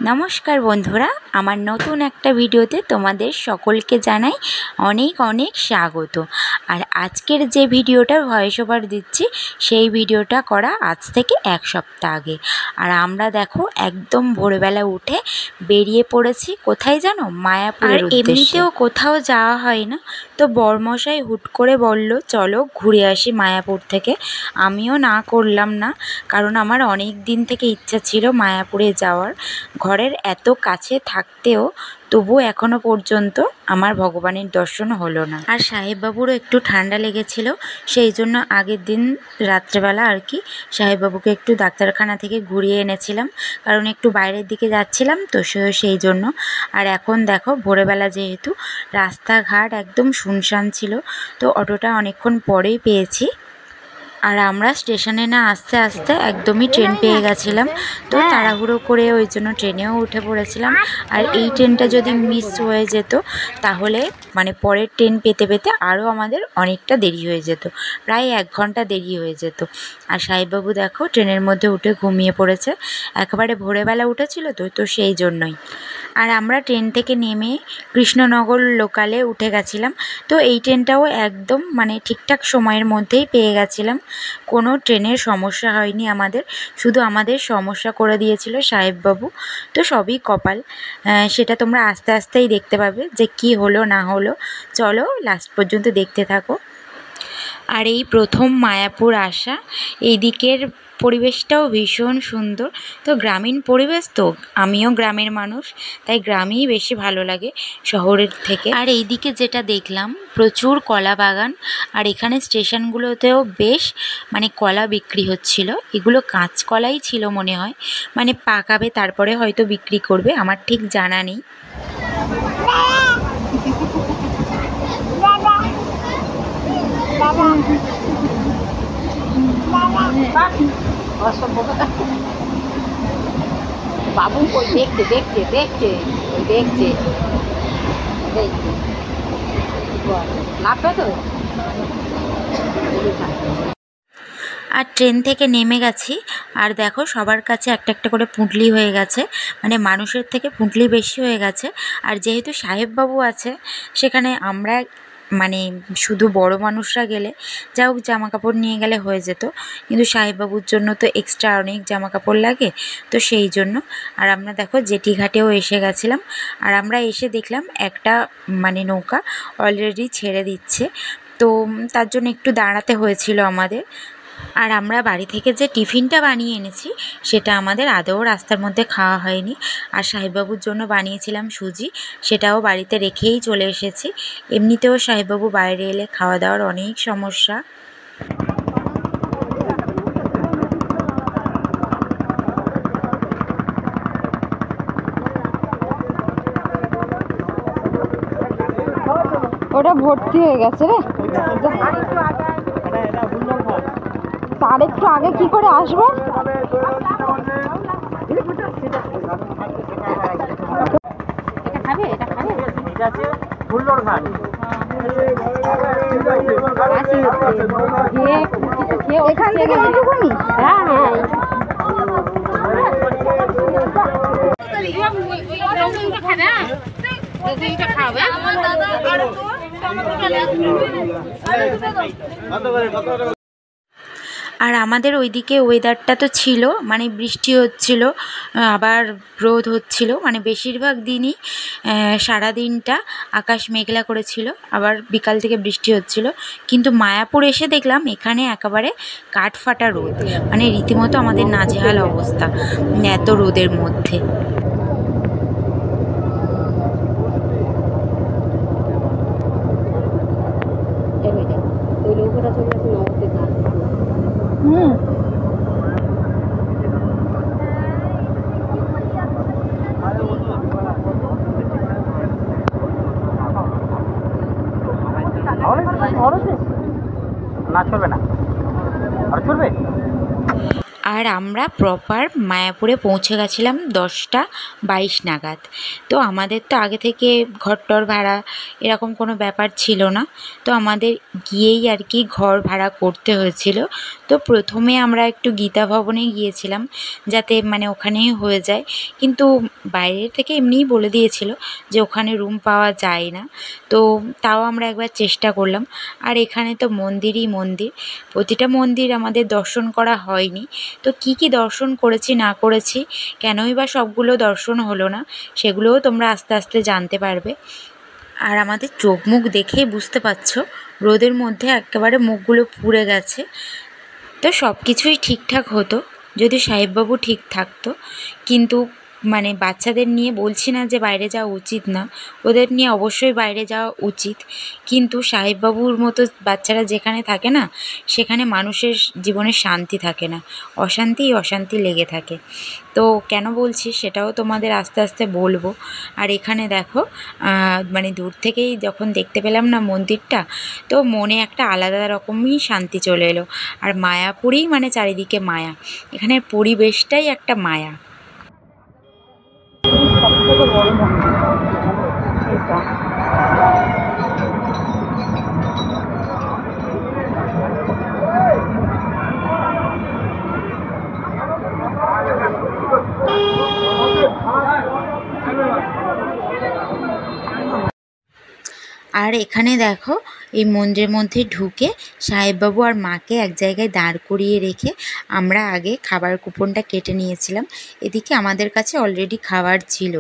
নমস্কার বন্ধুরা, আমার নতুন একটা ভিডিওতে তোমাদের সকলকে জানাই অনেক অনেক স্বাগত। আর আজকের যে ভিডিওটা ভয়েস ওভার দিচ্ছি সেই ভিডিওটা করা আজ থেকে এক সপ্তাহ আগে। আর আমরা দেখো একদম ভোরবেলা উঠে বেরিয়ে পড়েছি কোথায় জানো, মায়াপুরের উদ্দেশ্যে। এমনিতেও কোথাও যাওয়া হয় না, তো বরমশাই হুট করে বলল চলো ঘুরে আসি মায়াপুর থেকে। আমিও না করলাম না, কারণ আমার অনেক দিন থেকে ইচ্ছা ছিল মায়াপুরে যাওয়ার। ঘরের এত কাছে থাকতেও তবু এখনো পর্যন্ত আমার ভগবানের দর্শন হলো না। আর সাহেববাবুরও একটু ঠান্ডা লেগেছিল, সেই জন্য আগের দিন রাত্রেবেলা আর কি সাহেববাবুকে একটু ডাক্তারখানা থেকে ঘুরিয়ে এনেছিলাম, কারণ একটু বাইরের দিকে যাচ্ছিলাম তো সেই জন্য। আর এখন দেখো ভোরবেলা যেহেতু রাস্তাঘাট একদম শুনশান ছিল, তো অটোটা অনেকক্ষণ পরেই পেয়েছি। আর আমরা স্টেশনে না আস্তে আস্তে একদমই ট্রেন পেয়ে গেছিলাম, তো তাড়াহুড়ো করে ওই জন্য ট্রেনেও উঠে পড়েছিলাম। আর এই ট্রেনটা যদি মিস হয়ে যেত তাহলে মানে পরের ট্রেন পেতে পেতে আরও আমাদের অনেকটা দেরি হয়ে যেত, প্রায় 1 ঘন্টা দেরি হয়ে যেত। আর সাহেববাবু দেখো ট্রেনের মধ্যে উঠে ঘুমিয়ে পড়েছে, একেবারে ভোরবেলা উঠেছিল তো সেই জন্যই। আর আমরা ট্রেন থেকে নেমে কৃষ্ণনগর লোকালে উঠে গেছিলাম, তো এই ট্রেনটাও একদম মানে ঠিকঠাক সময়ের মধ্যেই পেয়ে গেছিলাম। কোনো ট্রেনের সমস্যা হয়নি আমাদের, শুধু আমাদের সমস্যা করে দিয়েছিল সাহেববাবু। তো সবই কপাল, সেটা তোমরা আস্তে আস্তেই দেখতে পাবে যে কি হলো না হলো। চলো লাস্ট পর্যন্ত দেখতে থাকো। আর এই প্রথম মায়াপুর আসা, এই দিকের পরিবেশটাও ভীষণ সুন্দর। তো গ্রামীণ পরিবেশ, তো আমিও গ্রামের মানুষ, তাই গ্রামেই বেশি ভালো লাগে শহরের থেকে। আর এই দিকে যেটা দেখলাম প্রচুর কলা বাগান, আর এখানে স্টেশনগুলোতেও বেশ মানে কলা বিক্রি হচ্ছিল। এগুলো কাঁচকলাই ছিল মনে হয়, মানে পাকাবে তারপরে হয়তো বিক্রি করবে, আমার ঠিক জানা নেই। বাবু কই দেখছে দেখছে দেখছে দেখছে দেখছে লাভবে তো। আর ট্রেন থেকে নেমে গেছি, আর দেখো সবার কাছে একটা একটা করে পুঁটলি হয়ে গেছে, মানে মানুষের থেকে পুঁটলি বেশি হয়ে গেছে। আর যেহেতু সাহেববাবু আছে সেখানে আমরা মানে শুধু বড় মানুষরা গেলে যা হোক জামা কাপড় নিয়ে গেলে হয়ে যেত, কিন্তু সাহেববাবুর জন্য তো এক্সট্রা অনেক জামা কাপড় লাগে, তো সেই জন্য। আর আমরা দেখো জেটি ঘাটেও এসে গেছিলাম, আর আমরা এসে দেখলাম একটা মানে নৌকা অলরেডি ছেড়ে দিচ্ছে, তো তার জন্য একটু দাঁড়াতে হয়েছিল আমাদের। আর আমরা বাড়ি থেকে যে টিফিনটা বানিয়ে এনেছি সেটা আমাদের আদৌ রাস্তার মধ্যে খাওয়া হয়নি। আর সাহেববাবুর জন্য বানিয়েছিলাম সুজি, সেটাও বাড়িতে রেখেই চলে এসেছি। এমনিতেও সাহেববাবু বাইরে এলে খাওয়া দাওয়ার অনেক সমস্যা। ওটা ভর্তি হয়ে গেছে রে, তার একটু আগে কি করে আসবো? এখান থেকে এইটুকুনি? হ্যাঁ হ্যাঁ। আর আমাদের ওইদিকে ওয়েদারটা তো ছিল মানে বৃষ্টি হচ্ছিল, আবার রোদ হচ্ছিল, মানে বেশিরভাগ দিনই সারাদিনটা আকাশ মেঘলা করেছিল, আবার বিকাল থেকে বৃষ্টি হচ্ছিল। কিন্তু মায়াপুর এসে দেখলাম এখানে একেবারে কাঠফাটা রোদ, মানে রীতিমতো আমাদের নাজেহাল অবস্থা এত রোদের মধ্যে। আর আমরা প্রপার মায়াপুরে পৌঁছে গেছিলাম 10:22 নাগাদ। তো আমাদের তো আগে থেকে ঘর-টর ভাড়া এরকম কোনো ব্যাপার ছিল না, তো আমাদের গিয়েই আর কি ঘর ভাড়া করতে হয়েছিল। তো প্রথমে আমরা একটু গীতা ভবনে গিয়েছিলাম যাতে মানে ওখানেই হয়ে যায়, কিন্তু বাইরের থেকে এমনিই বলে দিয়েছিল যে ওখানে রুম পাওয়া যায় না। তো তাও আমরা একবার চেষ্টা করলাম। আর এখানে তো মন্দিরই মন্দির, প্রতিটা মন্দির আমাদের দর্শন করা হয়নি। তো কি কি দর্শন করেছি না করেছি, কেনই বা সবগুলো দর্শন হলো না, সেগুলোও তোমরা আস্তে আস্তে জানতে পারবে। আর আমাদের চোখ মুখ দেখেই বুঝতে পারছো রোদের মধ্যে একেবারে মুখগুলো পুড়ে গেছে। তো সব কিছুই ঠিকঠাক হতো যদি সাহেববাবু ঠিক থাকতো, কিন্তু মানে বাচ্চাদের নিয়ে বলছি না যে বাইরে যাওয়া উচিত না, ওদের নিয়ে অবশ্যই বাইরে যাওয়া উচিত, কিন্তু সাহেববাবুর মতো বাচ্চারা যেখানে থাকে না, সেখানে মানুষের জীবনে শান্তি থাকে না, অশান্তিই অশান্তি লেগে থাকে। তো কেন বলছি সেটাও তোমাদের আস্তে আস্তে বলবো। আর এখানে দেখো মানে দূর থেকেই যখন দেখতে পেলাম না মন্দিরটা, তো মনে একটা আলাদা রকমই শান্তি চলে এলো। আর মায়াপুরেই মানে চারিদিকে মায়া, এখানের পরিবেশটাই একটা মায়া। সবথেকে বড় মন্দির এটা। আর এখানে দেখো এই মন্দিরের মধ্যে ঢুকে সাহেববাবু আর মাকে এক জায়গায় দাঁড় করিয়ে রেখে আমরা আগে খাবার কুপনটা কেটে নিয়েছিলাম। এদিকে আমাদের কাছে অলরেডি খাবার ছিল,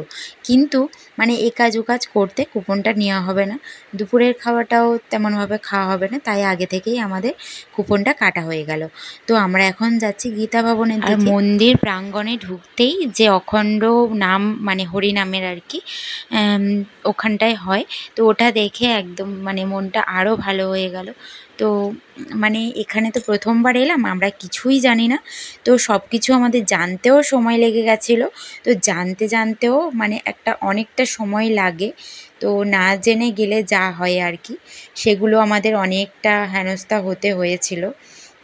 কিন্তু মানে এ কাজ ও কাজ করতে কুপনটা নেওয়া হবে না, দুপুরের খাওয়াটাও তেমনভাবে খাওয়া হবে না, তাই আগে থেকেই আমাদের কুপনটা কাটা হয়ে গেল। তো আমরা এখন যাচ্ছি গীতা ভবনের দিকে। মন্দির প্রাঙ্গণে ঢুকতেই যে অখণ্ড নাম মানে হরিনামের আর কি ওখানটায় হয়, তো ওটা দেখে একদম মানে মনটা আরও ভালো হয়ে গেল। তো মানে এখানে তো প্রথমবার এলাম, আমরা কিছুই জানি না, তো সব কিছু আমাদের জানতেও সময় লেগে গেছিলো। তো জানতে জানতেও মানে একটা অনেকটা সময় লাগে, তো না জেনে গেলে যা হয় আর কি, সেগুলো আমাদের অনেকটা হেনস্থা হতে হয়েছিল।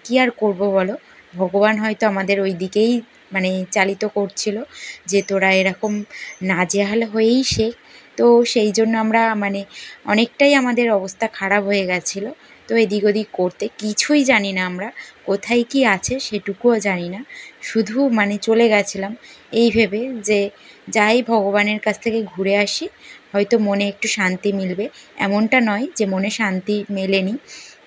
কি আর করব বলো, ভগবান হয়তো আমাদের ওই দিকেই মানে চালিত করছিল যে তোরা এরকম নাজেহাল হয়েই শেখ। তো সেই জন্য আমরা মানে অনেকটাই আমাদের অবস্থা খারাপ হয়ে গেছিলো। তো এদিক ওদিক করতে কিছুই জানি না, আমরা কোথায় কি আছে সেটুকুও জানি না, শুধু মানে চলে গেছিলাম এই ভেবে যে যাই ভগবানের কাছ থেকে ঘুরে আসি, হয়তো মনে একটু শান্তি মিলবে। এমনটা নয় যে মনে শান্তি মেলেনি,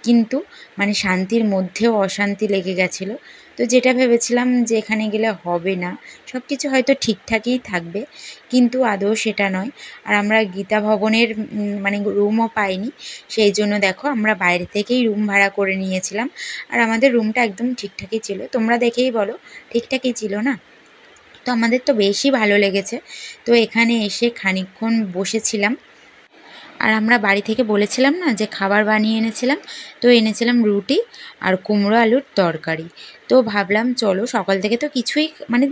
কিন্তু মানে শান্তির মধ্যেও অশান্তি লেগে গেছিলো। তো যেটা ভেবেছিলাম যে এখানে গেলে হবে না, সব কিছু হয়তো ঠিকঠাকই থাকবে, কিন্তু আদৌ সেটা নয়। আর আমরা গীতা ভবনের মানে রুমও পাইনি, সেই জন্য দেখো আমরা বাইরে থেকেই রুম ভাড়া করে নিয়েছিলাম। আর আমাদের রুমটা একদম ঠিকঠাকই ছিল, তোমরা দেখেই বলো ঠিকঠাকই ছিল না? তো আমাদের তো বেশি ভালো লেগেছে। তো এখানে এসে খানিকক্ষণ বসেছিলাম। আর আমরা বাড়ি থেকে বলেছিলাম না যে খাবার বানিয়ে এনেছিলাম, তো এনেছিলাম রুটি আর কুমড়ো আলুর তরকারি। তো ভাবলাম চলো, সকাল থেকে তো কিছুই মানে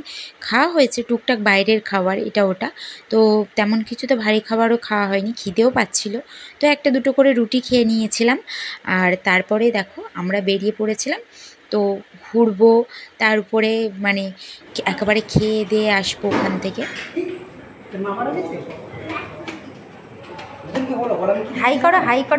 খাওয়া হয়েছে টুকটাক বাইরের খাবার এটা ওটা, তো তেমন কিছু তো ভারী খাবারও খাওয়া হয়নি, খিদেও পাচ্ছিল, তো একটা দুটো করে রুটি খেয়ে নিয়েছিলাম। আর তারপরে দেখো আমরা বেরিয়ে পড়েছিলাম, তো ঘুরবো, তার উপরে মানে একেবারে খেয়ে দিয়ে আসবো ওখান থেকে। হাই করো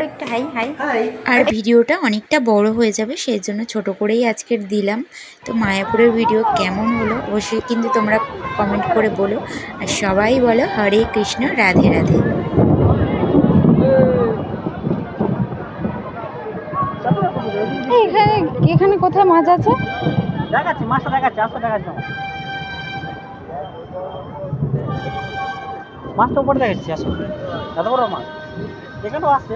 একটু, হাই হাই। আর ভিডিওটা অনেকটা বড় হয়ে যাবে, সেই জন্য ছোট করেই আজকের দিলাম। তো মায়াপুরের ভিডিও কেমন হলো অবশ্যই কিন্তু তোমরা কমেন্ট করে বলো, আর সবাই বলো হরে কৃষ্ণ রাধে রাধে। এখানে এখানে কোথায় মাছ আছে? দেখাচ্ছি, মাছটা দেখাচ্ছি, আসো দেখাচ্ছি। মাছটা উপরে দেখাচ্ছি, আসো এত বড় মাছ এখানেও আছে।